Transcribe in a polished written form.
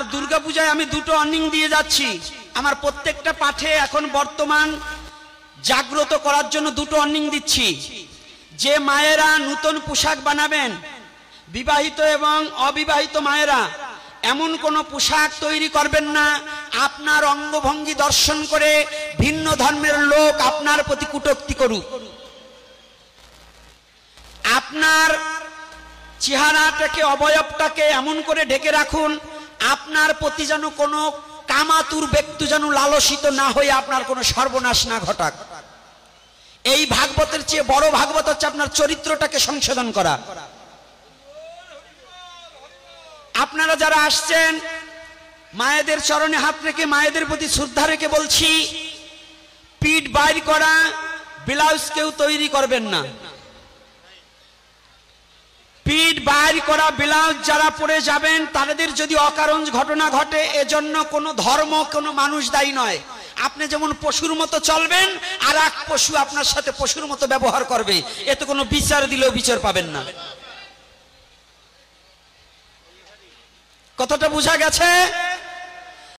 আর দুর্গাপূজায় আমি দুটো অর্নিং দিয়ে যাচ্ছি। আমার প্রত্যেকটা পাঠে এখন বর্তমান জাগ্রত করার জন্য দুটো অর্নিং দিচ্ছি। যে মায়েরা নতুন পোশাক বানাবেন, বিবাহিত এবং অবিবাহিত মায়েরা, এমন কোন পোশাক তৈরি করবেন না আপনার অঙ্গভঙ্গি দর্শন করে ভিন্ন ধর্মের লোক আপনার প্রতি কটূক্তি করুক। আপনার চেহারাটাকে, অবয়বটাকে এমন করে ঢেকে রাখুন আপনার প্রতি যেন কোনো কামাতুর ব্যক্তি যেন লালসিত না হয়ে আপনার কোনো সর্বনাশ না ঘটাক। এই ভাগবতের চেয়ে বড় ভাগবত হচ্ছে আপনার চরিত্রটাকে সংশোধন করা। আপনারা যারা আসছেন মায়েদের চরণে হাত রেখে মায়েদের প্রতি শ্রদ্ধা রেখে বলছি, পিঠ বাইর করা ব্লাউজ কেউ তৈরি করবেন না। পিঠ বাইর করা ব্লাউজ যারা পরে যাবেন তাদের যদি অকারণ ঘটনা ঘটে এজন্য কোনো ধর্ম, কোনো মানুষ দায়ী নয়। আপনি যেমন পশুর মতো চলবেন আর এক পশু আপনার সাথে পশুর মতো ব্যবহার করবে, এতে কোনো বিচার দিলেও বিচার পাবেন না। কথাটা বোঝা গেছে?